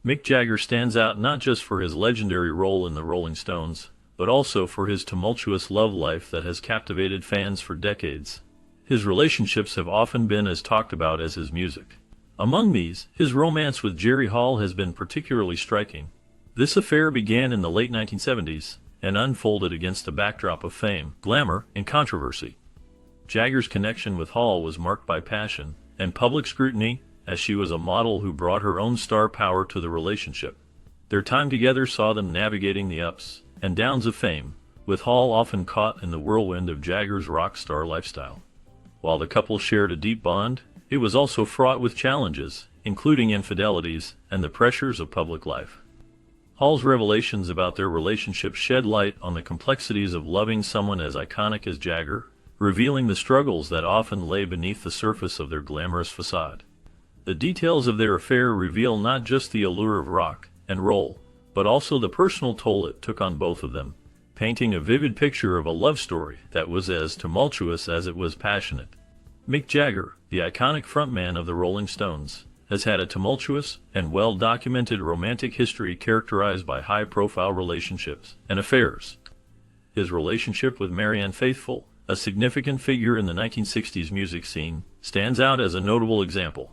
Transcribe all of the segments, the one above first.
Mick Jagger stands out not just for his legendary role in the Rolling Stones, but also for his tumultuous love life that has captivated fans for decades. His relationships have often been as talked about as his music. Among these, his romance with Jerry Hall has been particularly striking. This affair began in the late 1970s and unfolded against a backdrop of fame, glamour, and controversy. Jagger's connection with Hall was marked by passion and public scrutiny, as she was a model who brought her own star power to the relationship. Their time together saw them navigating the ups and downs of fame, with Hall often caught in the whirlwind of Jagger's rock star lifestyle. While the couple shared a deep bond, it was also fraught with challenges, including infidelities and the pressures of public life. Hall's revelations about their relationship shed light on the complexities of loving someone as iconic as Jagger, revealing the struggles that often lay beneath the surface of their glamorous facade. The details of their affair reveal not just the allure of rock and roll, but also the personal toll it took on both of them, painting a vivid picture of a love story that was as tumultuous as it was passionate. Mick Jagger, the iconic frontman of the Rolling Stones, has had a tumultuous and well-documented romantic history characterized by high-profile relationships and affairs. His relationship with Marianne Faithfull, a significant figure in the 1960s music scene, stands out as a notable example.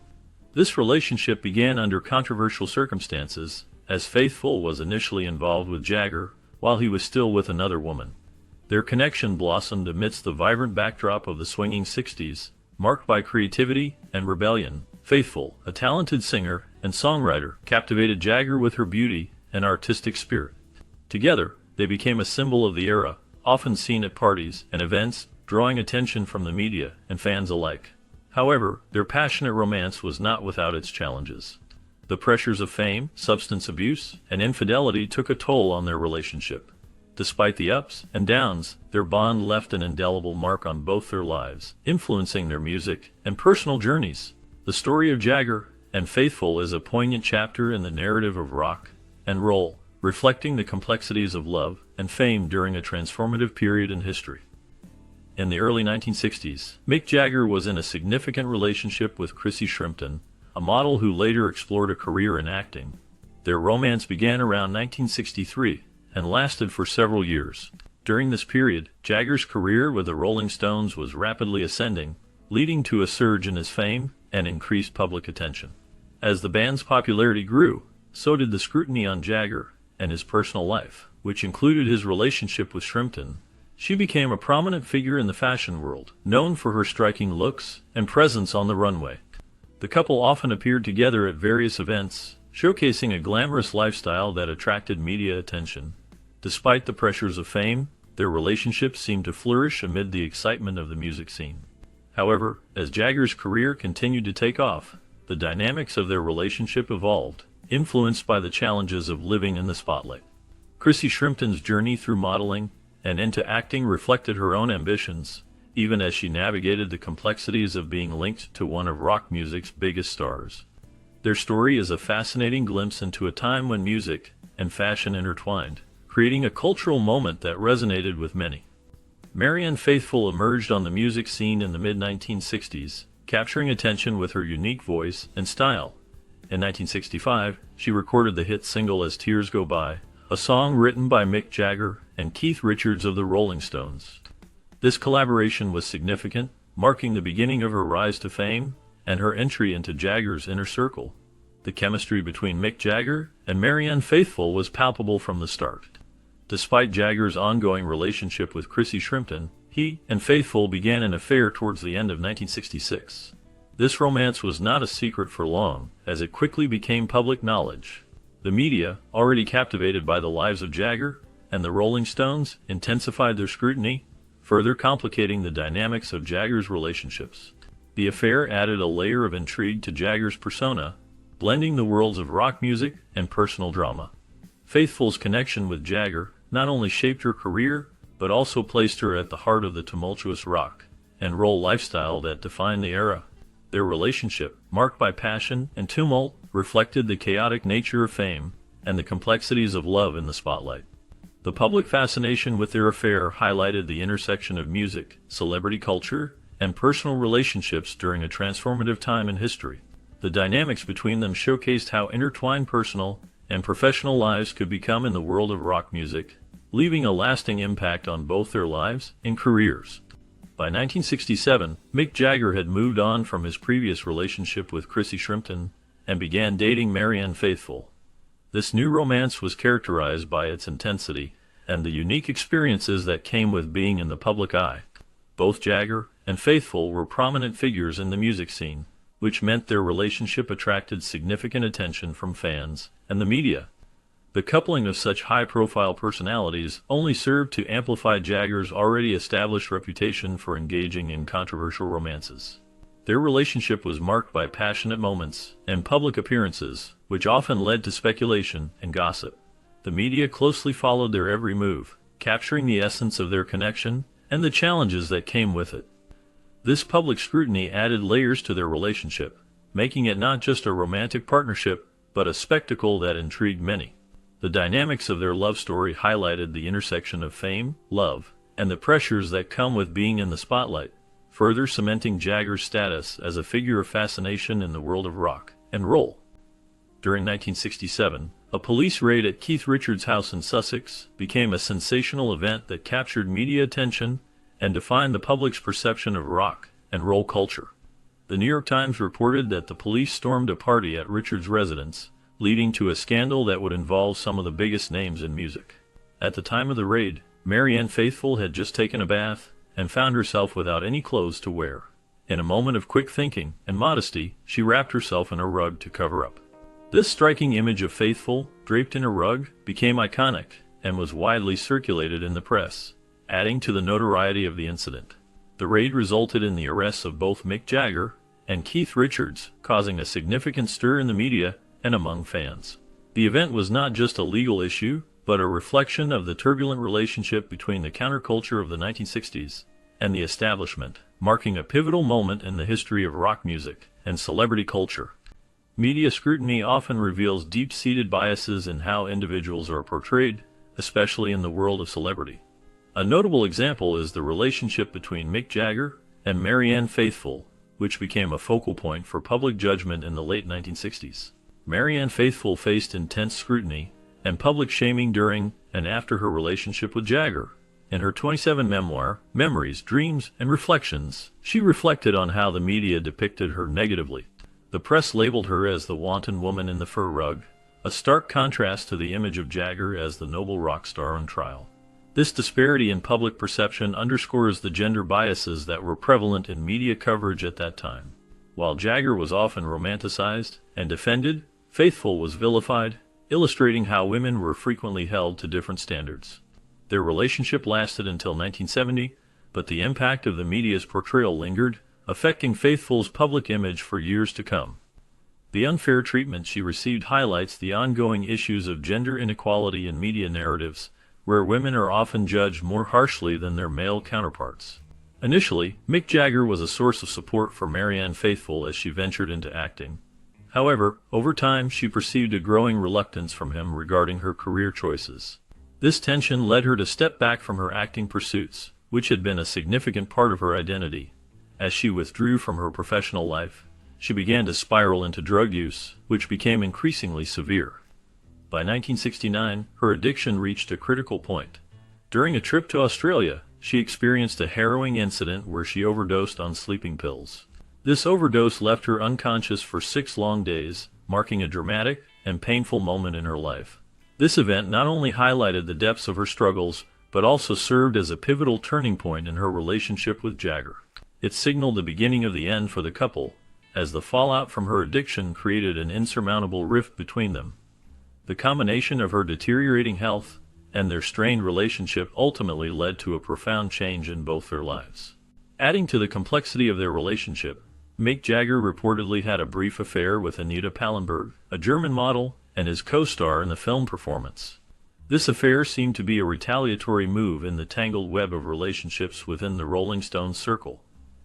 This relationship began under controversial circumstances, as Faithfull was initially involved with Jagger while he was still with another woman. Their connection blossomed amidst the vibrant backdrop of the swinging 60s, marked by creativity and rebellion. Faithfull, a talented singer and songwriter, captivated Jagger with her beauty and artistic spirit. Together, they became a symbol of the era, often seen at parties and events, drawing attention from the media and fans alike. However, their passionate romance was not without its challenges. The pressures of fame, substance abuse, and infidelity took a toll on their relationship. Despite the ups and downs, their bond left an indelible mark on both their lives, influencing their music and personal journeys. The story of Jagger and Faithfull is a poignant chapter in the narrative of rock and roll, reflecting the complexities of love and fame during a transformative period in history. In the early 1960s, Mick Jagger was in a significant relationship with Chrissy Shrimpton, a model who later explored a career in acting. Their romance began around 1963 and lasted for several years. During this period, Jagger's career with the Rolling Stones was rapidly ascending, leading to a surge in his fame and increased public attention. As the band's popularity grew, so did the scrutiny on Jagger and his personal life, which included his relationship with Shrimpton. She became a prominent figure in the fashion world, known for her striking looks and presence on the runway. The couple often appeared together at various events, showcasing a glamorous lifestyle that attracted media attention. Despite the pressures of fame, their relationship seemed to flourish amid the excitement of the music scene. However, as Jagger's career continued to take off, the dynamics of their relationship evolved, influenced by the challenges of living in the spotlight. Chrissy Shrimpton's journey through modeling and into acting reflected her own ambitions, even as she navigated the complexities of being linked to one of rock music's biggest stars. Their story is a fascinating glimpse into a time when music and fashion intertwined, creating a cultural moment that resonated with many. Marianne Faithfull emerged on the music scene in the mid-1960s, capturing attention with her unique voice and style. In 1965, she recorded the hit single As Tears Go By, a song written by Mick Jagger and Keith Richards of the Rolling Stones. This collaboration was significant, marking the beginning of her rise to fame and her entry into Jagger's inner circle. The chemistry between Mick Jagger and Marianne Faithfull was palpable from the start. Despite Jagger's ongoing relationship with Chrissy Shrimpton, he and Faithfull began an affair towards the end of 1966. This romance was not a secret for long, as it quickly became public knowledge. The media, already captivated by the lives of Jagger and the Rolling Stones, intensified their scrutiny, further complicating the dynamics of Jagger's relationships. The affair added a layer of intrigue to Jagger's persona, blending the worlds of rock music and personal drama. Faithfull's connection with Jagger not only shaped her career, but also placed her at the heart of the tumultuous rock and roll lifestyle that defined the era. Their relationship, marked by passion and tumult, reflected the chaotic nature of fame and the complexities of love in the spotlight. The public fascination with their affair highlighted the intersection of music, celebrity culture, and personal relationships during a transformative time in history. The dynamics between them showcased how intertwined personal and professional lives could become in the world of rock music, leaving a lasting impact on both their lives and careers. By 1967, Mick Jagger had moved on from his previous relationship with Chrissy Shrimpton and began dating Marianne Faithfull. This new romance was characterized by its intensity and the unique experiences that came with being in the public eye. Both Jagger and Faithfull were prominent figures in the music scene, which meant their relationship attracted significant attention from fans and the media. The coupling of such high-profile personalities only served to amplify Jagger's already established reputation for engaging in controversial romances. Their relationship was marked by passionate moments and public appearances, which often led to speculation and gossip. The media closely followed their every move, capturing the essence of their connection and the challenges that came with it. This public scrutiny added layers to their relationship, making it not just a romantic partnership, but a spectacle that intrigued many. The dynamics of their love story highlighted the intersection of fame, love, and the pressures that come with being in the spotlight, further cementing Jagger's status as a figure of fascination in the world of rock and roll. During 1967, a police raid at Keith Richards' house in Sussex became a sensational event that captured media attention and defined the public's perception of rock and roll culture. The New York Times reported that the police stormed a party at Richards' residence, leading to a scandal that would involve some of the biggest names in music. At the time of the raid, Marianne Faithfull had just taken a bath and found herself without any clothes to wear. In a moment of quick thinking and modesty, she wrapped herself in a rug to cover up. This striking image of Faithfull, draped in a rug, became iconic and was widely circulated in the press, adding to the notoriety of the incident. The raid resulted in the arrests of both Mick Jagger and Keith Richards, causing a significant stir in the media and among fans. The event was not just a legal issue, but a reflection of the turbulent relationship between the counterculture of the 1960s and the establishment, marking a pivotal moment in the history of rock music and celebrity culture. Media scrutiny often reveals deep-seated biases in how individuals are portrayed, especially in the world of celebrity. A notable example is the relationship between Mick Jagger and Marianne Faithfull, which became a focal point for public judgment in the late 1960s. Marianne Faithfull faced intense scrutiny and public shaming during and after her relationship with Jagger. In her 27 memoir, Memories, Dreams, and Reflections, she reflected on how the media depicted her negatively. The press labeled her as the wanton woman in the fur rug, a stark contrast to the image of Jagger as the noble rock star on trial. This disparity in public perception underscores the gender biases that were prevalent in media coverage at that time. While Jagger was often romanticized and defended, Faithfull was vilified, illustrating how women were frequently held to different standards. Their relationship lasted until 1970, but the impact of the media's portrayal lingered, affecting Faithfull's public image for years to come. The unfair treatment she received highlights the ongoing issues of gender inequality in media narratives, where women are often judged more harshly than their male counterparts. Initially, Mick Jagger was a source of support for Marianne Faithfull as she ventured into acting. However, over time she perceived a growing reluctance from him regarding her career choices. This tension led her to step back from her acting pursuits, which had been a significant part of her identity. As she withdrew from her professional life, she began to spiral into drug use, which became increasingly severe. By 1969, her addiction reached a critical point. During a trip to Australia, she experienced a harrowing incident where she overdosed on sleeping pills. This overdose left her unconscious for 6 long days, marking a dramatic and painful moment in her life. This event not only highlighted the depths of her struggles, but also served as a pivotal turning point in her relationship with Jagger. It signaled the beginning of the end for the couple, as the fallout from her addiction created an insurmountable rift between them. The combination of her deteriorating health and their strained relationship ultimately led to a profound change in both their lives. Adding to the complexity of their relationship, Mick Jagger reportedly had a brief affair with Anita Pallenberg, a German model, and his co-star in the film performance. This affair seemed to be a retaliatory move in the tangled web of relationships within the Rolling Stones circle.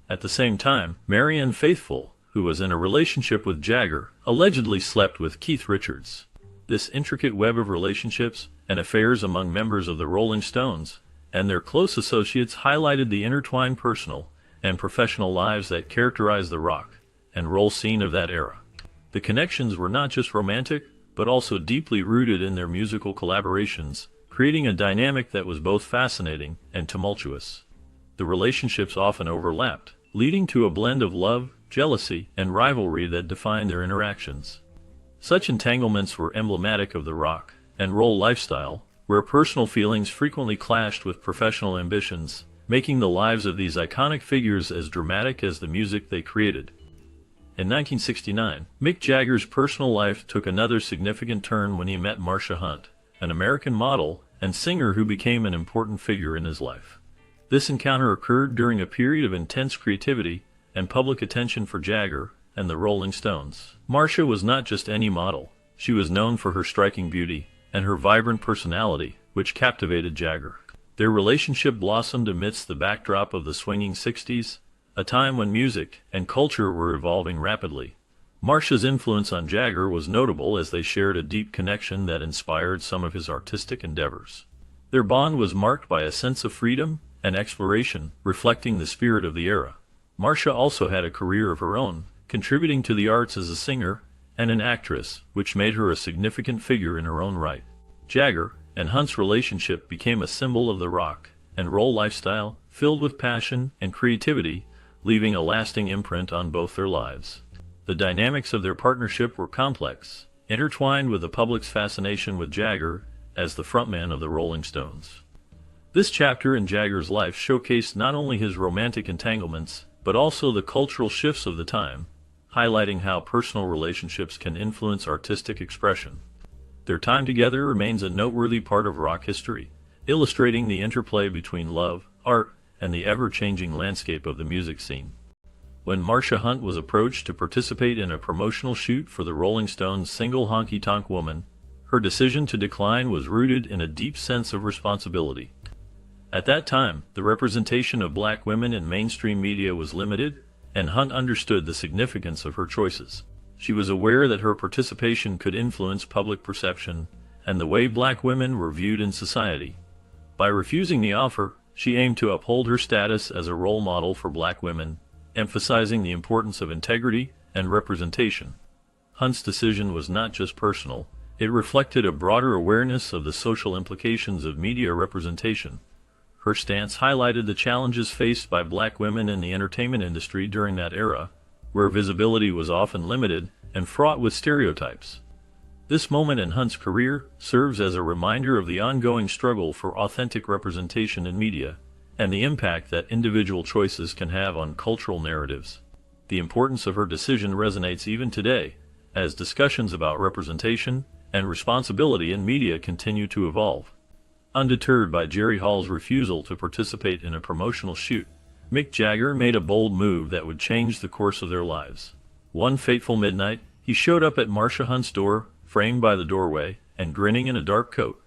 At the same time, Marianne Faithfull, who was in a relationship with Jagger, allegedly slept with Keith Richards. This intricate web of relationships and affairs among members of the Rolling Stones and their close associates highlighted the intertwined personal and professional lives that characterized the rock and roll scene of that era. The connections were not just romantic, but also deeply rooted in their musical collaborations, creating a dynamic that was both fascinating and tumultuous. The relationships often overlapped, leading to a blend of love, jealousy, and rivalry that defined their interactions. Such entanglements were emblematic of the rock and roll lifestyle, where personal feelings frequently clashed with professional ambitions, making the lives of these iconic figures as dramatic as the music they created. In 1969, Mick Jagger's personal life took another significant turn when he met Marsha Hunt, an American model and singer who became an important figure in his life. This encounter occurred during a period of intense creativity and public attention for Jagger and the Rolling Stones. Marsha was not just any model. She was known for her striking beauty and her vibrant personality, which captivated Jagger. Their relationship blossomed amidst the backdrop of the swinging 60s, a time when music and culture were evolving rapidly. Marsha's influence on Jagger was notable as they shared a deep connection that inspired some of his artistic endeavors. Their bond was marked by a sense of freedom and exploration, reflecting the spirit of the era. Marsha also had a career of her own, contributing to the arts as a singer and an actress, which made her a significant figure in her own right. Jagger and Hunt's relationship became a symbol of the rock and roll lifestyle, filled with passion and creativity, leaving a lasting imprint on both their lives. The dynamics of their partnership were complex, intertwined with the public's fascination with Jagger as the frontman of the Rolling Stones. This chapter in Jagger's life showcased not only his romantic entanglements, but also the cultural shifts of the time, highlighting how personal relationships can influence artistic expression. Their time together remains a noteworthy part of rock history, illustrating the interplay between love, art, and the ever-changing landscape of the music scene. When Marsha Hunt was approached to participate in a promotional shoot for the Rolling Stones' single Honky Tonk Woman, her decision to decline was rooted in a deep sense of responsibility. At that time, the representation of black women in mainstream media was limited, and Hunt understood the significance of her choices. She was aware that her participation could influence public perception and the way black women were viewed in society. By refusing the offer, she aimed to uphold her status as a role model for black women, emphasizing the importance of integrity and representation. Hunt's decision was not just personal, it reflected a broader awareness of the social implications of media representation. Her stance highlighted the challenges faced by black women in the entertainment industry during that era, where visibility was often limited and fraught with stereotypes. This moment in Hunt's career serves as a reminder of the ongoing struggle for authentic representation in media, and the impact that individual choices can have on cultural narratives. The importance of her decision resonates even today, as discussions about representation and responsibility in media continue to evolve. Undeterred by Jerry Hall's refusal to participate in a promotional shoot, Mick Jagger made a bold move that would change the course of their lives. One fateful midnight, he showed up at Marsha Hunt's door, framed by the doorway, and grinning in a dark coat.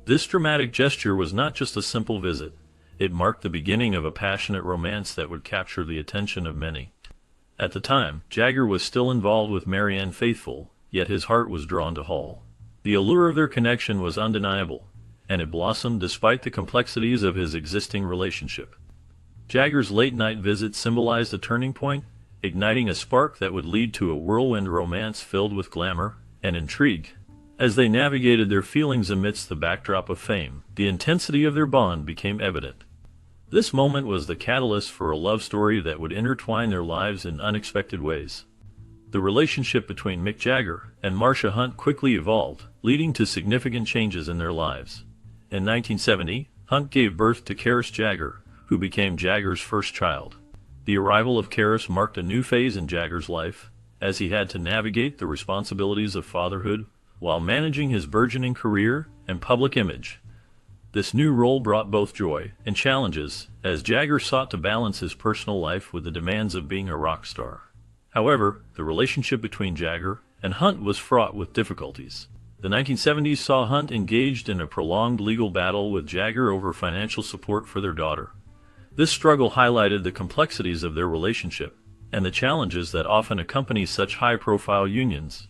This dramatic gesture was not just a simple visit. It marked the beginning of a passionate romance that would capture the attention of many. At the time, Jagger was still involved with Marianne Faithfull, yet his heart was drawn to Hall. The allure of their connection was undeniable, and it blossomed despite the complexities of his existing relationship. Jagger's late-night visit symbolized a turning point, igniting a spark that would lead to a whirlwind romance filled with glamour and intrigue. As they navigated their feelings amidst the backdrop of fame, the intensity of their bond became evident. This moment was the catalyst for a love story that would intertwine their lives in unexpected ways. The relationship between Mick Jagger and Marsha Hunt quickly evolved, leading to significant changes in their lives. In 1970, Hunt gave birth to Karis Jagger, who became Jagger's first child. The arrival of Karis marked a new phase in Jagger's life, as he had to navigate the responsibilities of fatherhood while managing his burgeoning career and public image. This new role brought both joy and challenges, as Jagger sought to balance his personal life with the demands of being a rock star. However, the relationship between Jagger and Hunt was fraught with difficulties. The 1970s saw Hunt engaged in a prolonged legal battle with Jagger over financial support for their daughter. This struggle highlighted the complexities of their relationship and the challenges that often accompany such high-profile unions.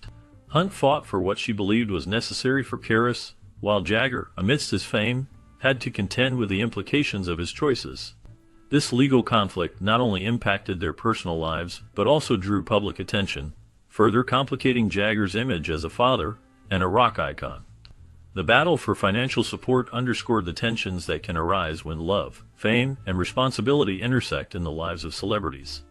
Hunt fought for what she believed was necessary for Karis, while Jagger, amidst his fame, had to contend with the implications of his choices. This legal conflict not only impacted their personal lives, but also drew public attention, further complicating Jagger's image as a father and a rock icon. The battle for financial support underscored the tensions that can arise when love, fame, and responsibility intersect in the lives of celebrities.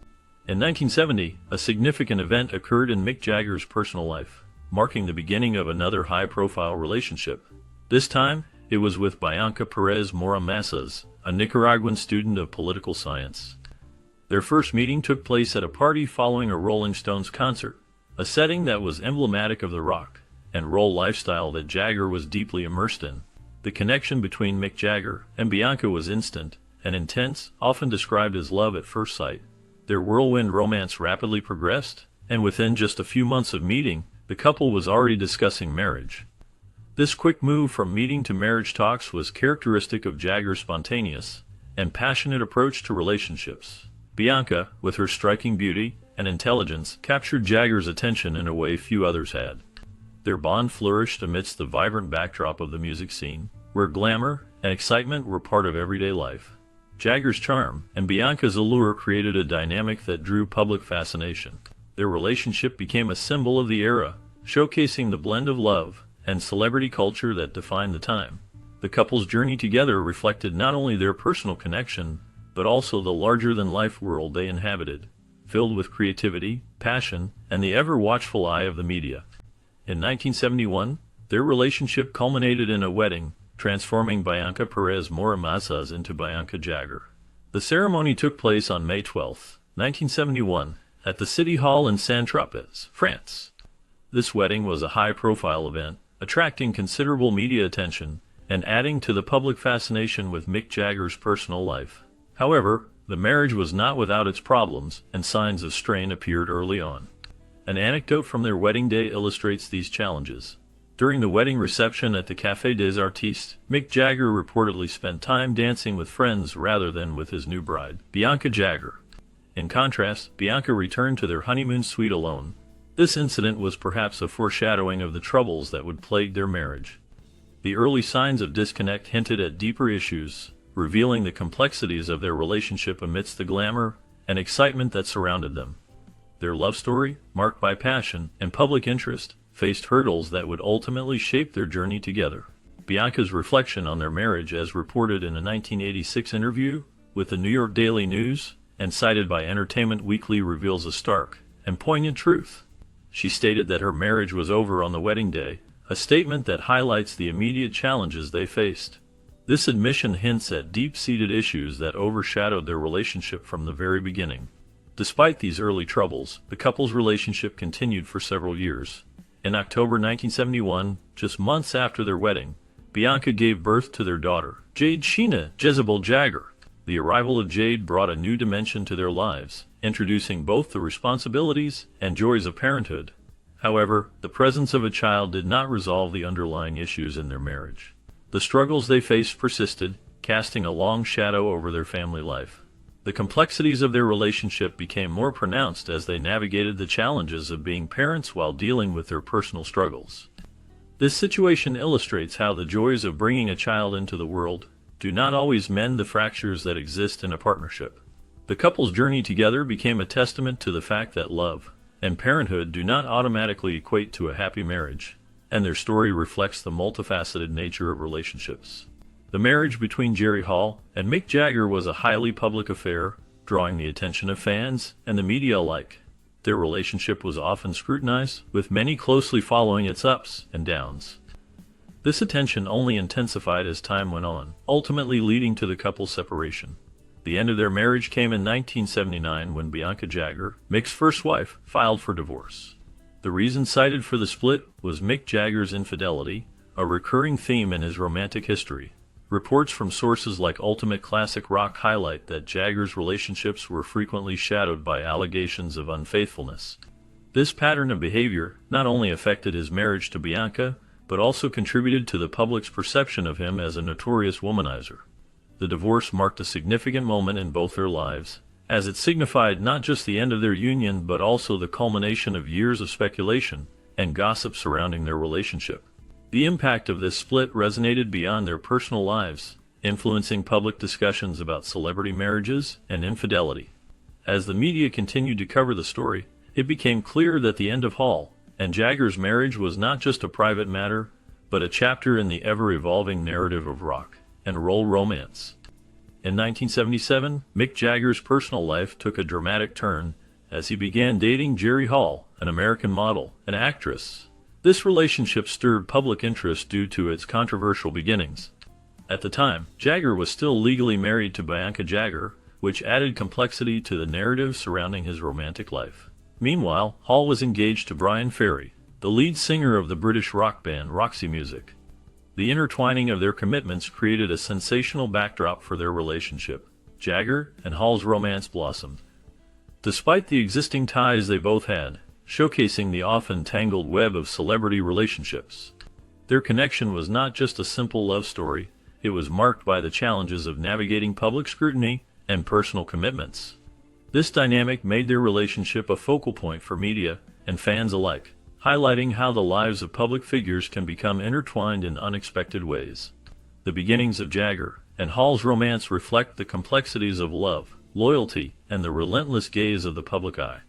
In 1970, a significant event occurred in Mick Jagger's personal life, marking the beginning of another high-profile relationship. This time, it was with Bianca Perez Mora Massas, a Nicaraguan student of political science. Their first meeting took place at a party following a Rolling Stones concert, a setting that was emblematic of the rock and roll lifestyle that Jagger was deeply immersed in. The connection between Mick Jagger and Bianca was instant and intense, often described as love at first sight. Their whirlwind romance rapidly progressed, and within just a few months of meeting, the couple was already discussing marriage. This quick move from meeting to marriage talks was characteristic of Jagger's spontaneous and passionate approach to relationships. Bianca, with her striking beauty and intelligence, captured Jagger's attention in a way few others had. Their bond flourished amidst the vibrant backdrop of the music scene, where glamour and excitement were part of everyday life. Jagger's charm and Bianca's allure created a dynamic that drew public fascination. Their relationship became a symbol of the era, showcasing the blend of love and celebrity culture that defined the time. The couple's journey together reflected not only their personal connection, but also the larger-than-life world they inhabited, filled with creativity, passion, and the ever-watchful eye of the media. In 1971, their relationship culminated in a wedding, transforming Bianca Perez Mora Massas into Bianca Jagger. The ceremony took place on May 12, 1971, at the City Hall in Saint-Tropez, France. This wedding was a high-profile event, attracting considerable media attention and adding to the public fascination with Mick Jagger's personal life. However, the marriage was not without its problems, and signs of strain appeared early on. An anecdote from their wedding day illustrates these challenges. During the wedding reception at the Café des Artistes, Mick Jagger reportedly spent time dancing with friends rather than with his new bride, Bianca Jagger. In contrast, Bianca returned to their honeymoon suite alone. This incident was perhaps a foreshadowing of the troubles that would plague their marriage. The early signs of disconnect hinted at deeper issues, revealing the complexities of their relationship amidst the glamour and excitement that surrounded them. Their love story, marked by passion and public interest, faced hurdles that would ultimately shape their journey together. Bianca's reflection on their marriage, as reported in a 1986 interview with the New York Daily News and cited by Entertainment Weekly, reveals a stark and poignant truth. She stated that her marriage was over on the wedding day, a statement that highlights the immediate challenges they faced. This admission hints at deep-seated issues that overshadowed their relationship from the very beginning. Despite these early troubles, the couple's relationship continued for several years. In October 1971, just months after their wedding, Bianca gave birth to their daughter, Jade Sheena Jezebel Jagger. The arrival of Jade brought a new dimension to their lives, introducing both the responsibilities and joys of parenthood. However, the presence of a child did not resolve the underlying issues in their marriage. The struggles they faced persisted, casting a long shadow over their family life. The complexities of their relationship became more pronounced as they navigated the challenges of being parents while dealing with their personal struggles. This situation illustrates how the joys of bringing a child into the world do not always mend the fractures that exist in a partnership. The couple's journey together became a testament to the fact that love and parenthood do not automatically equate to a happy marriage, and their story reflects the multifaceted nature of relationships. The marriage between Jerry Hall and Mick Jagger was a highly public affair, drawing the attention of fans and the media alike. Their relationship was often scrutinized, with many closely following its ups and downs. This attention only intensified as time went on, ultimately leading to the couple's separation. The end of their marriage came in 1979 when Bianca Jagger, Mick's first wife, filed for divorce. The reason cited for the split was Mick Jagger's infidelity, a recurring theme in his romantic history. Reports from sources like Ultimate Classic Rock highlight that Jagger's relationships were frequently shadowed by allegations of unfaithfulness. This pattern of behavior not only affected his marriage to Bianca, but also contributed to the public's perception of him as a notorious womanizer. The divorce marked a significant moment in both their lives, as it signified not just the end of their union but also the culmination of years of speculation and gossip surrounding their relationship. The impact of this split resonated beyond their personal lives, influencing public discussions about celebrity marriages and infidelity. As the media continued to cover the story, It became clear that the end of Hall and Jagger's marriage was not just a private matter, but a chapter in the ever-evolving narrative of rock and roll romance. In 1977, Mick Jagger's personal life took a dramatic turn as he began dating Jerry Hall, an American model and actress. This relationship stirred public interest due to its controversial beginnings. At the time, Jagger was still legally married to Bianca Jagger, which added complexity to the narrative surrounding his romantic life. Meanwhile, Hall was engaged to Bryan Ferry, the lead singer of the British rock band Roxy Music. The intertwining of their commitments created a sensational backdrop for their relationship. Jagger and Hall's romance blossomed. Despite the existing ties they both had, showcasing the often tangled web of celebrity relationships, their connection was not just a simple love story, it was marked by the challenges of navigating public scrutiny and personal commitments. This dynamic made their relationship a focal point for media and fans alike, highlighting how the lives of public figures can become intertwined in unexpected ways. The beginnings of Jagger and Hall's romance reflect the complexities of love, loyalty, and the relentless gaze of the public eye.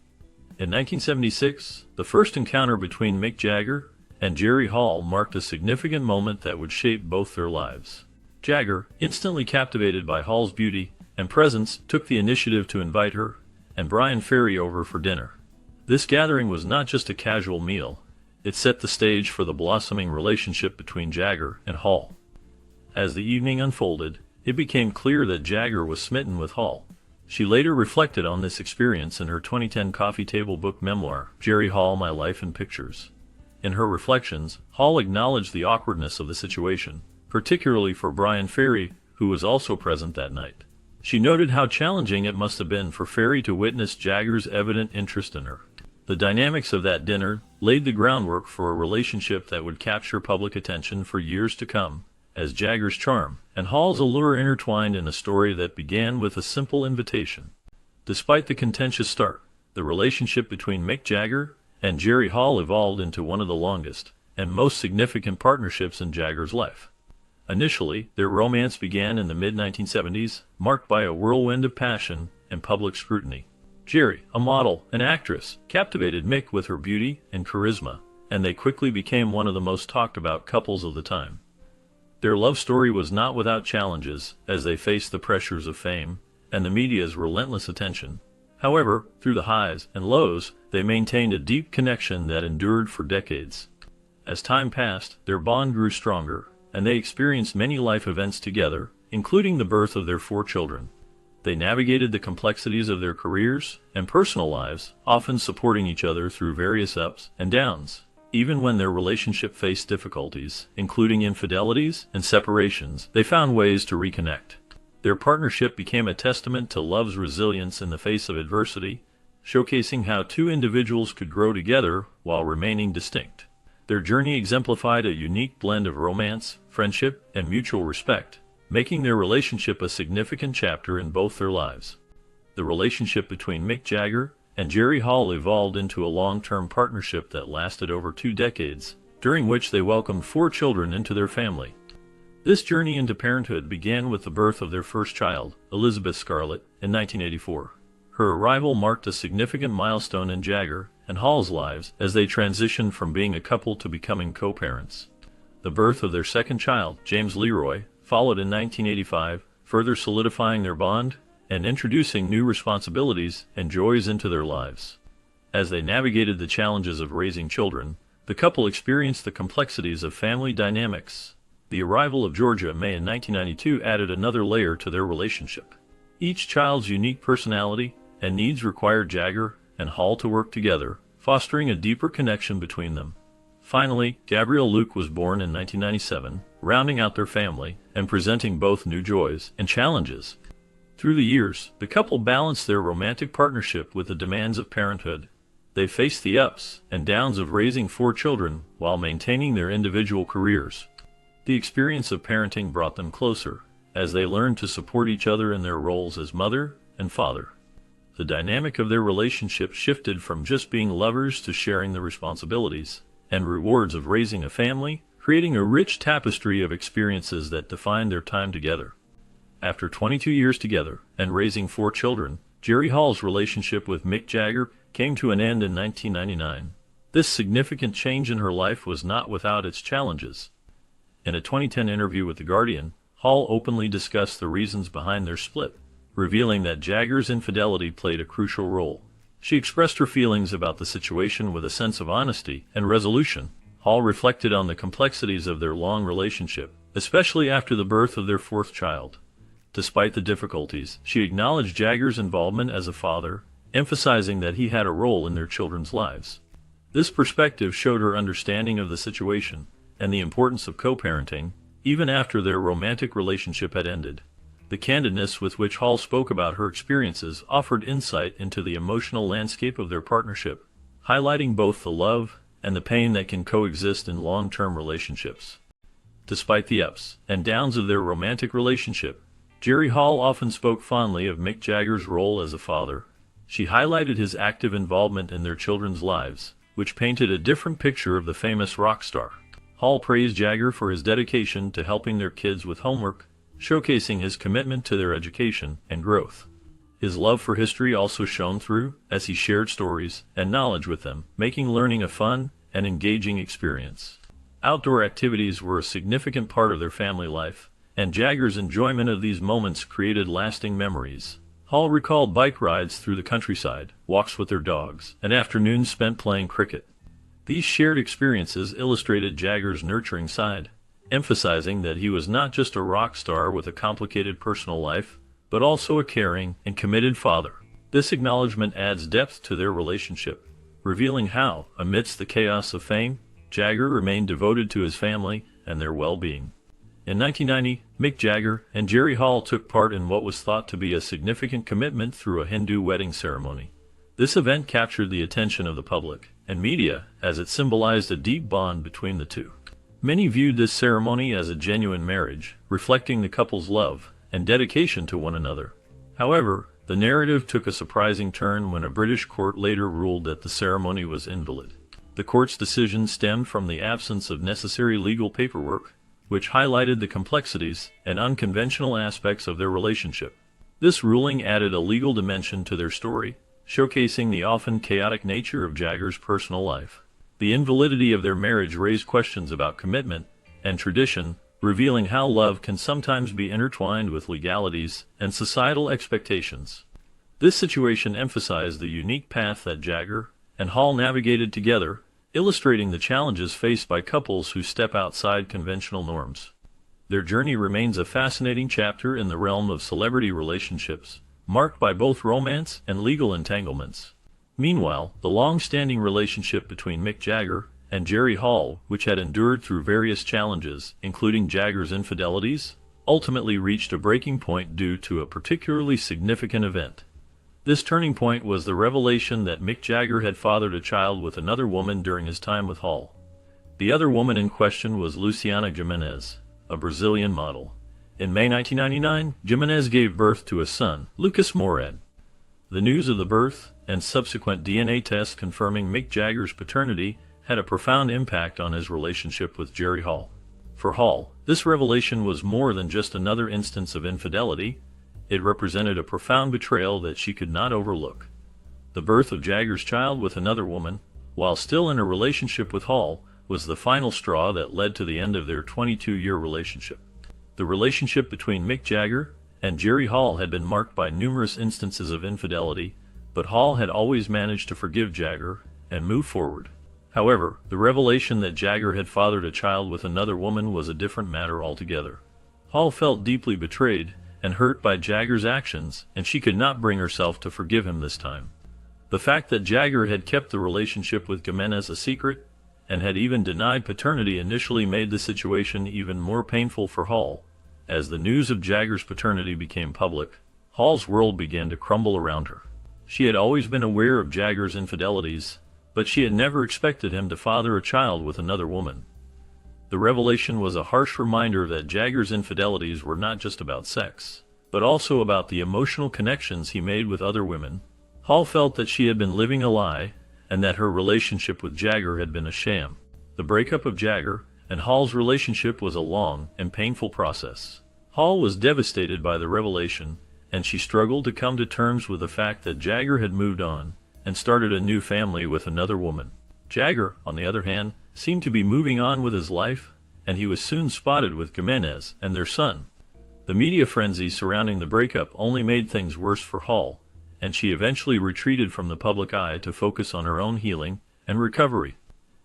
In 1976, the first encounter between Mick Jagger and Jerry Hall marked a significant moment that would shape both their lives. Jagger, instantly captivated by Hall's beauty and presence, took the initiative to invite her and Bryan Ferry over for dinner. This gathering was not just a casual meal, it set the stage for the blossoming relationship between Jagger and Hall. As the evening unfolded, it became clear that Jagger was smitten with Hall. She later reflected on this experience in her 2010 coffee table book memoir, Jerry Hall, My Life in Pictures. In her reflections, Hall acknowledged the awkwardness of the situation, particularly for Bryan Ferry, who was also present that night. She noted how challenging it must have been for Ferry to witness Jagger's evident interest in her. The dynamics of that dinner laid the groundwork for a relationship that would capture public attention for years to come, as Jagger's charm and Hall's allure intertwined in a story that began with a simple invitation. Despite the contentious start, the relationship between Mick Jagger and Jerry Hall evolved into one of the longest and most significant partnerships in Jagger's life. Initially, their romance began in the mid-1970s, marked by a whirlwind of passion and public scrutiny. Jerry, a model and actress, captivated Mick with her beauty and charisma, and they quickly became one of the most talked-about couples of the time. Their love story was not without challenges, as they faced the pressures of fame and the media's relentless attention. However, through the highs and lows, they maintained a deep connection that endured for decades. As time passed, their bond grew stronger, and they experienced many life events together, including the birth of their 4 children. They navigated the complexities of their careers and personal lives, often supporting each other through various ups and downs. Even when their relationship faced difficulties, including infidelities and separations, they found ways to reconnect. Their partnership became a testament to love's resilience in the face of adversity, showcasing how 2 individuals could grow together while remaining distinct. Their journey exemplified a unique blend of romance, friendship, and mutual respect, making their relationship a significant chapter in both their lives. The relationship between Mick Jagger and Jerry Hall evolved into a long-term partnership that lasted over 2 decades, during which they welcomed 4 children into their family. This journey into parenthood began with the birth of their first child, Elizabeth Scarlett, in 1984. Her arrival marked a significant milestone in Jagger and Hall's lives as they transitioned from being a couple to becoming co-parents. The birth of their second child, James Leroy, followed in 1985, further solidifying their bond and introducing new responsibilities and joys into their lives. As they navigated the challenges of raising children, the couple experienced the complexities of family dynamics. The arrival of Georgia May in 1992 added another layer to their relationship. Each child's unique personality and needs required Jagger and Hall to work together, fostering a deeper connection between them. Finally, Gabrielle Luke was born in 1997, rounding out their family and presenting both new joys and challenges. Through the years, the couple balanced their romantic partnership with the demands of parenthood. They faced the ups and downs of raising 4 children while maintaining their individual careers. The experience of parenting brought them closer, as they learned to support each other in their roles as mother and father. The dynamic of their relationship shifted from just being lovers to sharing the responsibilities and rewards of raising a family, creating a rich tapestry of experiences that defined their time together. After 22 years together and raising 4 children, Jerry Hall's relationship with Mick Jagger came to an end in 1999. This significant change in her life was not without its challenges. In a 2010 interview with The Guardian, Hall openly discussed the reasons behind their split, revealing that Jagger's infidelity played a crucial role. She expressed her feelings about the situation with a sense of honesty and resolution. Hall reflected on the complexities of their long relationship, especially after the birth of their fourth child. Despite the difficulties, she acknowledged Jagger's involvement as a father, emphasizing that he had a role in their children's lives. This perspective showed her understanding of the situation and the importance of co-parenting, even after their romantic relationship had ended. The candidness with which Hall spoke about her experiences offered insight into the emotional landscape of their partnership, highlighting both the love and the pain that can coexist in long-term relationships. Despite the ups and downs of their romantic relationship, Jerry Hall often spoke fondly of Mick Jagger's role as a father. She highlighted his active involvement in their children's lives, which painted a different picture of the famous rock star. Hall praised Jagger for his dedication to helping their kids with homework, showcasing his commitment to their education and growth. His love for history also shone through, as he shared stories and knowledge with them, making learning a fun and engaging experience. Outdoor activities were a significant part of their family life, and Jagger's enjoyment of these moments created lasting memories. Hall recalled bike rides through the countryside, walks with their dogs, and afternoons spent playing cricket. These shared experiences illustrated Jagger's nurturing side, emphasizing that he was not just a rock star with a complicated personal life, but also a caring and committed father. This acknowledgement adds depth to their relationship, revealing how, amidst the chaos of fame, Jagger remained devoted to his family and their well-being. In 1990, Mick Jagger and Jerry Hall took part in what was thought to be a significant commitment through a Hindu wedding ceremony. This event captured the attention of the public and media as it symbolized a deep bond between the two. Many viewed this ceremony as a genuine marriage, reflecting the couple's love and dedication to one another. However, the narrative took a surprising turn when a British court later ruled that the ceremony was invalid. The court's decision stemmed from the absence of necessary legal paperwork, which highlighted the complexities and unconventional aspects of their relationship. This ruling added a legal dimension to their story, showcasing the often chaotic nature of Jagger's personal life. The invalidity of their marriage raised questions about commitment and tradition, revealing how love can sometimes be intertwined with legalities and societal expectations. This situation emphasized the unique path that Jagger and Hall navigated together, illustrating the challenges faced by couples who step outside conventional norms. Their journey remains a fascinating chapter in the realm of celebrity relationships, marked by both romance and legal entanglements. Meanwhile, the long-standing relationship between Mick Jagger and Jerry Hall, which had endured through various challenges, including Jagger's infidelities, ultimately reached a breaking point due to a particularly significant event. This turning point was the revelation that Mick Jagger had fathered a child with another woman during his time with Hall. The other woman in question was Luciana Gimenez, a Brazilian model. In May 1999, Gimenez gave birth to a son, Lucas Mourad. The news of the birth and subsequent DNA tests confirming Mick Jagger's paternity had a profound impact on his relationship with Jerry Hall. For Hall, this revelation was more than just another instance of infidelity. It represented a profound betrayal that she could not overlook. The birth of Jagger's child with another woman, while still in a relationship with Hall, was the final straw that led to the end of their 22-year relationship. The relationship between Mick Jagger and Jerry Hall had been marked by numerous instances of infidelity, but Hall had always managed to forgive Jagger and move forward. However, the revelation that Jagger had fathered a child with another woman was a different matter altogether. Hall felt deeply betrayed and hurt by Jagger's actions, and she could not bring herself to forgive him this time. The fact that Jagger had kept the relationship with Gimenez a secret, and had even denied paternity initially made the situation even more painful for Hall. As the news of Jagger's paternity became public, Hall's world began to crumble around her. She had always been aware of Jagger's infidelities, but she had never expected him to father a child with another woman. The revelation was a harsh reminder that Jagger's infidelities were not just about sex, but also about the emotional connections he made with other women. Hall felt that she had been living a lie, and that her relationship with Jagger had been a sham. The breakup of Jagger and Hall's relationship was a long and painful process. Hall was devastated by the revelation, and she struggled to come to terms with the fact that Jagger had moved on and started a new family with another woman. Jagger, on the other hand, seemed to be moving on with his life, and he was soon spotted with Jimenez and their son. The media frenzy surrounding the breakup only made things worse for Hall, and she eventually retreated from the public eye to focus on her own healing and recovery.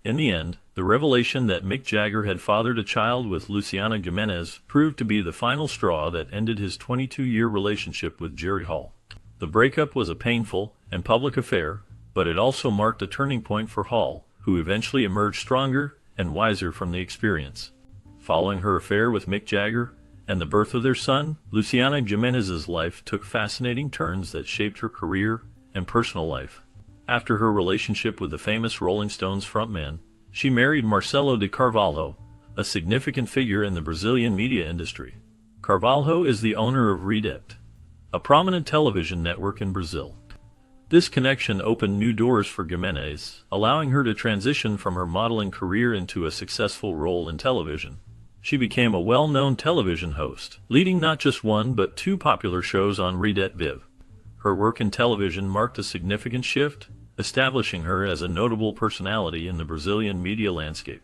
In the end, the revelation that Mick Jagger had fathered a child with Luciana Jimenez proved to be the final straw that ended his 22-year relationship with Jerry Hall. The breakup was a painful and public affair, but it also marked a turning point for Hall, who eventually emerged stronger and wiser from the experience. Following her affair with Mick Jagger and the birth of their son, Luciana Jimenez's life took fascinating turns that shaped her career and personal life. After her relationship with the famous Rolling Stones frontman, she married Marcelo de Carvalho, a significant figure in the Brazilian media industry. Carvalho is the owner of Rede, a prominent television network in Brazil. This connection opened new doors for Jimenez, allowing her to transition from her modeling career into a successful role in television. She became a well-known television host, leading not just one but two popular shows on Rede Viv. Her work in television marked a significant shift, establishing her as a notable personality in the Brazilian media landscape.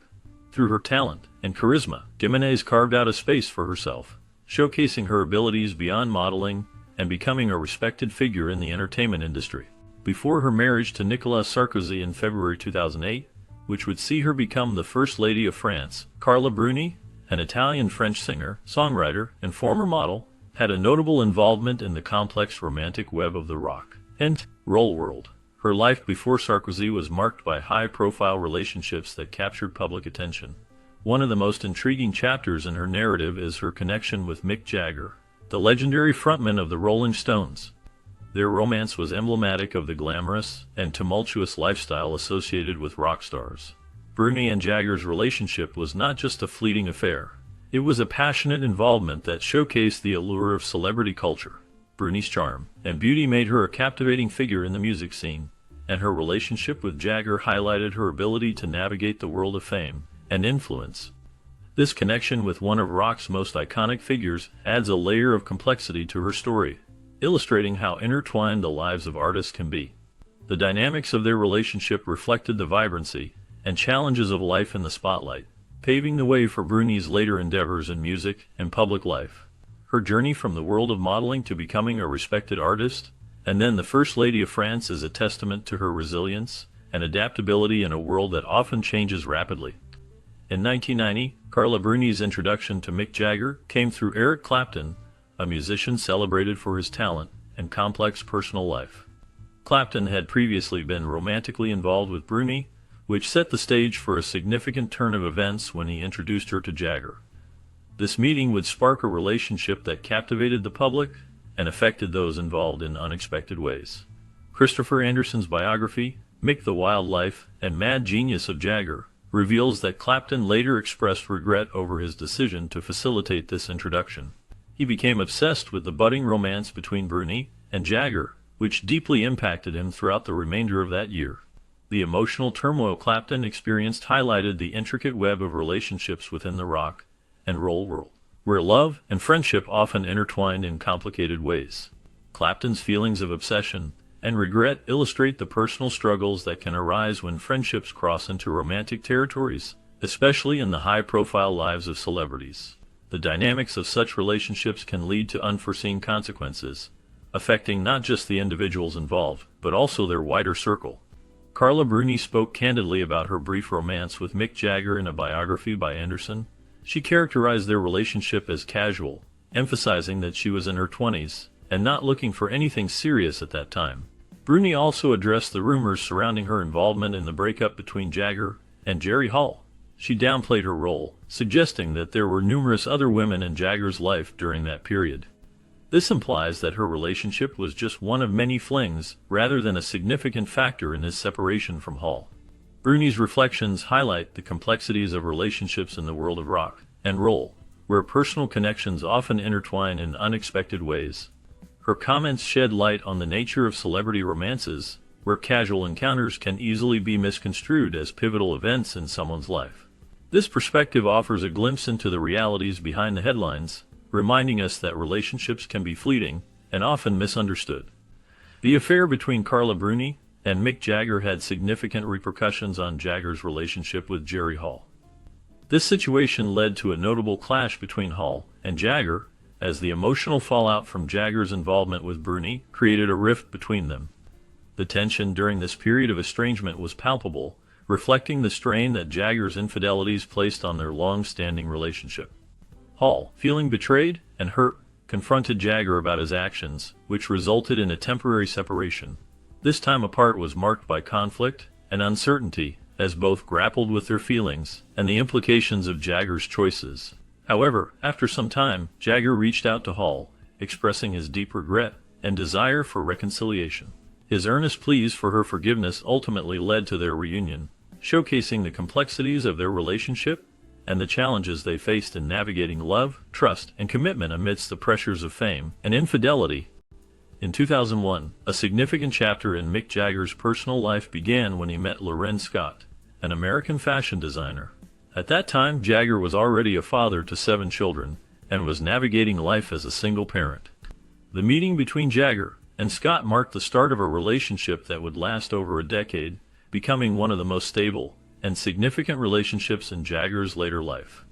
Through her talent and charisma, Jimenez carved out a space for herself, showcasing her abilities beyond modeling and becoming a respected figure in the entertainment industry. Before her marriage to Nicolas Sarkozy in February 2008, which would see her become the First Lady of France, Carla Bruni, an Italian-French singer, songwriter, and former model, had a notable involvement in the complex romantic web of the rock and roll world. Her life before Sarkozy was marked by high-profile relationships that captured public attention. One of the most intriguing chapters in her narrative is her connection with Mick Jagger, the legendary frontman of the Rolling Stones. Their romance was emblematic of the glamorous and tumultuous lifestyle associated with rock stars. Bruni and Jagger's relationship was not just a fleeting affair. It was a passionate involvement that showcased the allure of celebrity culture. Bruni's charm and beauty made her a captivating figure in the music scene, and her relationship with Jagger highlighted her ability to navigate the world of fame and influence. This connection with one of rock's most iconic figures adds a layer of complexity to her story, illustrating how intertwined the lives of artists can be. The dynamics of their relationship reflected the vibrancy and challenges of life in the spotlight, paving the way for Bruni's later endeavors in music and public life. Her journey from the world of modeling to becoming a respected artist, and then the First Lady of France, is a testament to her resilience and adaptability in a world that often changes rapidly. In 1990, Carla Bruni's introduction to Mick Jagger came through Eric Clapton, a musician celebrated for his talent and complex personal life. Clapton had previously been romantically involved with Bruni, which set the stage for a significant turn of events when he introduced her to Jagger. This meeting would spark a relationship that captivated the public and affected those involved in unexpected ways. Christopher Anderson's biography, Mick the Wild Life and Mad Genius of Jagger, reveals that Clapton later expressed regret over his decision to facilitate this introduction. He became obsessed with the budding romance between Bruni and Jagger, which deeply impacted him throughout the remainder of that year. The emotional turmoil Clapton experienced highlighted the intricate web of relationships within the rock and roll world, where love and friendship often intertwined in complicated ways. Clapton's feelings of obsession and regret illustrate the personal struggles that can arise when friendships cross into romantic territories, especially in the high-profile lives of celebrities. The dynamics of such relationships can lead to unforeseen consequences, affecting not just the individuals involved, but also their wider circle. Carla Bruni spoke candidly about her brief romance with Mick Jagger in a biography by Anderson. She characterized their relationship as casual, emphasizing that she was in her 20s and not looking for anything serious at that time. Bruni also addressed the rumors surrounding her involvement in the breakup between Jagger and Jerry Hall. She downplayed her role, suggesting that there were numerous other women in Jagger's life during that period. This implies that her relationship was just one of many flings, rather than a significant factor in his separation from Hall. Bruni's reflections highlight the complexities of relationships in the world of rock and roll, where personal connections often intertwine in unexpected ways. Her comments shed light on the nature of celebrity romances, where casual encounters can easily be misconstrued as pivotal events in someone's life. This perspective offers a glimpse into the realities behind the headlines, reminding us that relationships can be fleeting and often misunderstood. The affair between Carla Bruni and Mick Jagger had significant repercussions on Jagger's relationship with Jerry Hall. This situation led to a notable clash between Hall and Jagger, as the emotional fallout from Jagger's involvement with Bruni created a rift between them. The tension during this period of estrangement was palpable, reflecting the strain that Jagger's infidelities placed on their long-standing relationship. Hall, feeling betrayed and hurt, confronted Jagger about his actions, which resulted in a temporary separation. This time apart was marked by conflict and uncertainty, as both grappled with their feelings and the implications of Jagger's choices. However, after some time, Jagger reached out to Hall, expressing his deep regret and desire for reconciliation. His earnest pleas for her forgiveness ultimately led to their reunion, showcasing the complexities of their relationship and the challenges they faced in navigating love, trust, and commitment amidst the pressures of fame and infidelity. In 2001, a significant chapter in Mick Jagger's personal life began when he met Loren Scott, an American fashion designer. At that time, Jagger was already a father to 7 children and was navigating life as a single parent. The meeting between Jagger and Scott marked the start of a relationship that would last over a decade, becoming one of the most stable and significant relationships in Jagger's later life.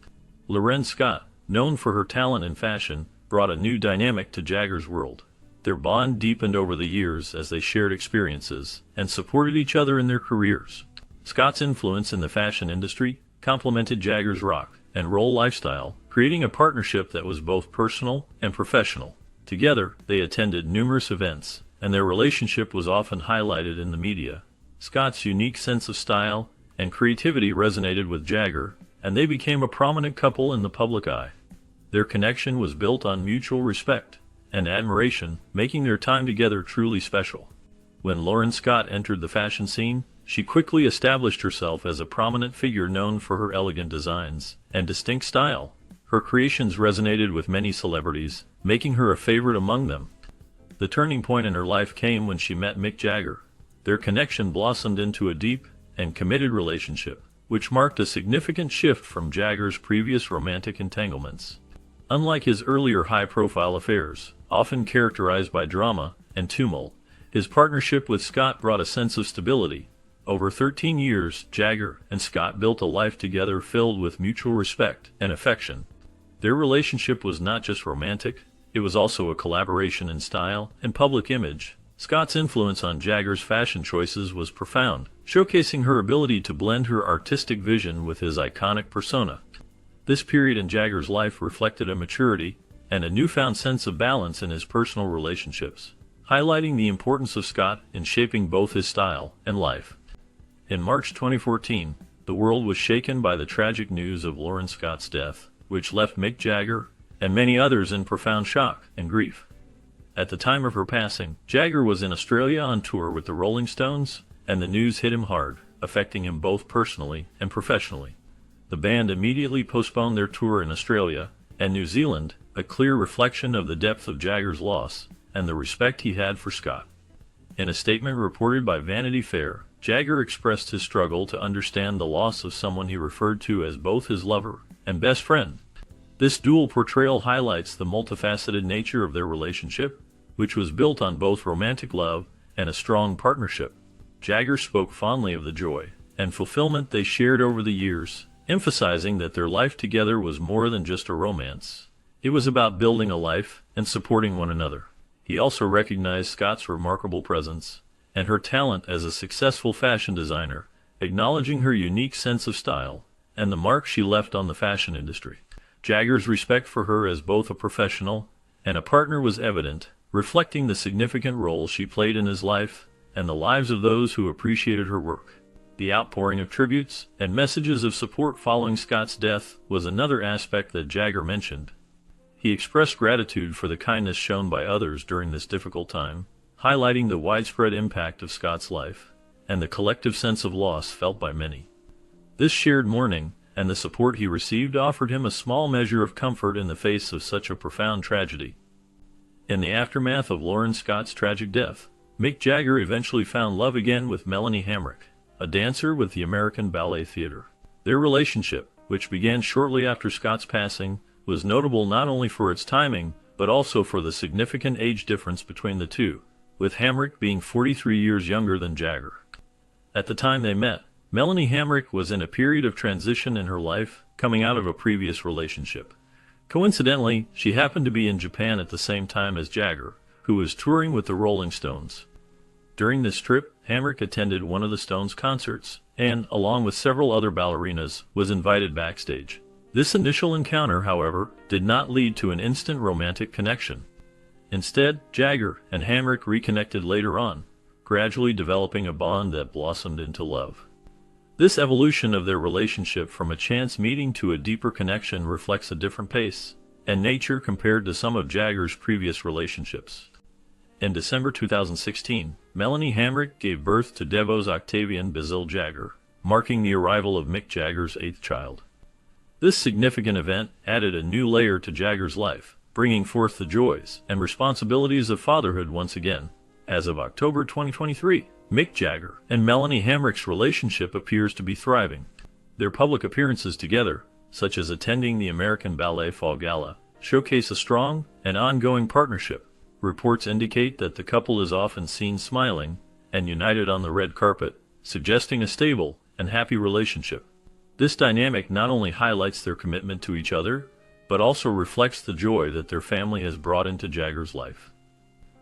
Loren Scott, known for her talent in fashion, brought a new dynamic to Jagger's world. Their bond deepened over the years as they shared experiences and supported each other in their careers. Scott's influence in the fashion industry complemented Jagger's rock and roll lifestyle, creating a partnership that was both personal and professional. Together, they attended numerous events, and their relationship was often highlighted in the media. Scott's unique sense of style and creativity resonated with Jagger, and they became a prominent couple in the public eye. Their connection was built on mutual respect and admiration, making their time together truly special. When Loren Scott entered the fashion scene, she quickly established herself as a prominent figure known for her elegant designs and distinct style. Her creations resonated with many celebrities, making her a favorite among them. The turning point in her life came when she met Mick Jagger. Their connection blossomed into a deep and committed relationship, which marked a significant shift from Jagger's previous romantic entanglements. Unlike his earlier high-profile affairs, often characterized by drama and tumult, his partnership with Scott brought a sense of stability. Over 13 years, Jagger and Scott built a life together filled with mutual respect and affection. Their relationship was not just romantic, it was also a collaboration in style and public image. Scott's influence on Jagger's fashion choices was profound, showcasing her ability to blend her artistic vision with his iconic persona. This period in Jagger's life reflected a maturity and a newfound sense of balance in his personal relationships, highlighting the importance of Scott in shaping both his style and life. In March 2014, the world was shaken by the tragic news of Loren Scott's death, which left Mick Jagger and many others in profound shock and grief. At the time of her passing, Jagger was in Australia on tour with the Rolling Stones, and the news hit him hard, affecting him both personally and professionally. The band immediately postponed their tour in Australia and New Zealand, a clear reflection of the depth of Jagger's loss and the respect he had for Scott. In a statement reported by Vanity Fair, Jagger expressed his struggle to understand the loss of someone he referred to as both his lover and best friend. This dual portrayal highlights the multifaceted nature of their relationship, which was built on both romantic love and a strong partnership. Jagger spoke fondly of the joy and fulfillment they shared over the years, emphasizing that their life together was more than just a romance. It was about building a life and supporting one another. He also recognized Scott's remarkable presence and her talent as a successful fashion designer, acknowledging her unique sense of style and the mark she left on the fashion industry. Jagger's respect for her as both a professional and a partner was evident, reflecting the significant role she played in his life and the lives of those who appreciated her work. The outpouring of tributes and messages of support following Scott's death was another aspect that Jagger mentioned. He expressed gratitude for the kindness shown by others during this difficult time, highlighting the widespread impact of Scott's life and the collective sense of loss felt by many. This shared mourning and the support he received offered him a small measure of comfort in the face of such a profound tragedy. In the aftermath of Loren Scott's tragic death, Mick Jagger eventually found love again with Melanie Hamrick, a dancer with the American Ballet Theatre. Their relationship, which began shortly after Scott's passing, was notable not only for its timing, but also for the significant age difference between the two. with Hamrick being 43 years younger than Jagger. At the time they met, Melanie Hamrick was in a period of transition in her life, coming out of a previous relationship. Coincidentally, she happened to be in Japan at the same time as Jagger, who was touring with the Rolling Stones. During this trip, Hamrick attended one of the Stones' concerts, and, along with several other ballerinas, was invited backstage. This initial encounter, however, did not lead to an instant romantic connection. Instead, Jagger and Hamrick reconnected later on, gradually developing a bond that blossomed into love. This evolution of their relationship from a chance meeting to a deeper connection reflects a different pace and nature compared to some of Jagger's previous relationships. In December 2016, Melanie Hamrick gave birth to Devo's Octavian Bazil Jagger, marking the arrival of Mick Jagger's eighth child. This significant event added a new layer to Jagger's life, bringing forth the joys and responsibilities of fatherhood once again. As of October 2023, Mick Jagger and Melanie Hamrick's relationship appears to be thriving. Their public appearances together, such as attending the American Ballet Fall Gala, showcase a strong and ongoing partnership. Reports indicate that the couple is often seen smiling and united on the red carpet, suggesting a stable and happy relationship. This dynamic not only highlights their commitment to each other, but also reflects the joy that their family has brought into Jagger's life.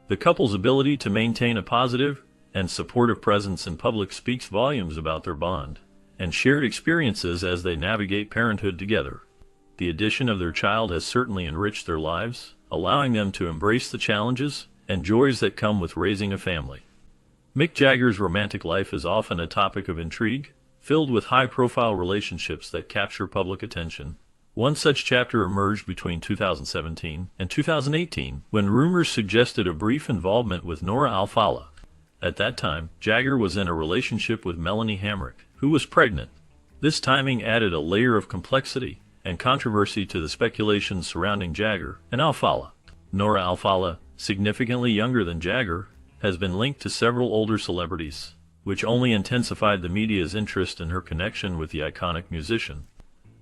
The couple's ability to maintain a positive and supportive presence in public speaks volumes about their bond and shared experiences as they navigate parenthood together. The addition of their child has certainly enriched their lives, allowing them to embrace the challenges and joys that come with raising a family. Mick Jagger's romantic life is often a topic of intrigue, filled with high-profile relationships that capture public attention. One such chapter emerged between 2017 and 2018 when rumors suggested a brief involvement with Nora Al-Fala. At that time, Jagger was in a relationship with Melanie Hamrick, who was pregnant. This timing added a layer of complexity and controversy to the speculation surrounding Jagger and Al-Fala. Nora Al-Fala, significantly younger than Jagger, has been linked to several older celebrities, which only intensified the media's interest in her connection with the iconic musician.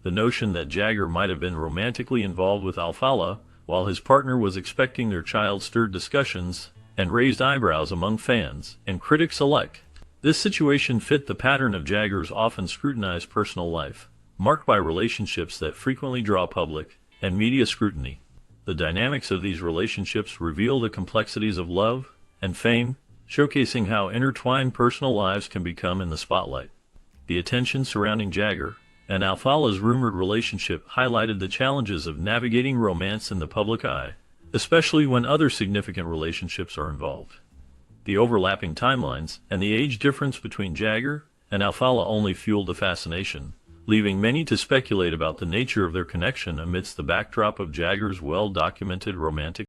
The notion that Jagger might have been romantically involved with Al-Fala while his partner was expecting their child stirred discussions and raised eyebrows among fans and critics alike. This situation fit the pattern of Jagger's often scrutinized personal life, marked by relationships that frequently draw public and media scrutiny. The dynamics of these relationships reveal the complexities of love and fame, showcasing how intertwined personal lives can become in the spotlight. The attention surrounding Jagger and Al-Fala's rumored relationship highlighted the challenges of navigating romance in the public eye, especially when other significant relationships are involved. The overlapping timelines and the age difference between Jagger and Al-Fala only fueled the fascination, leaving many to speculate about the nature of their connection amidst the backdrop of Jagger's well-documented romantic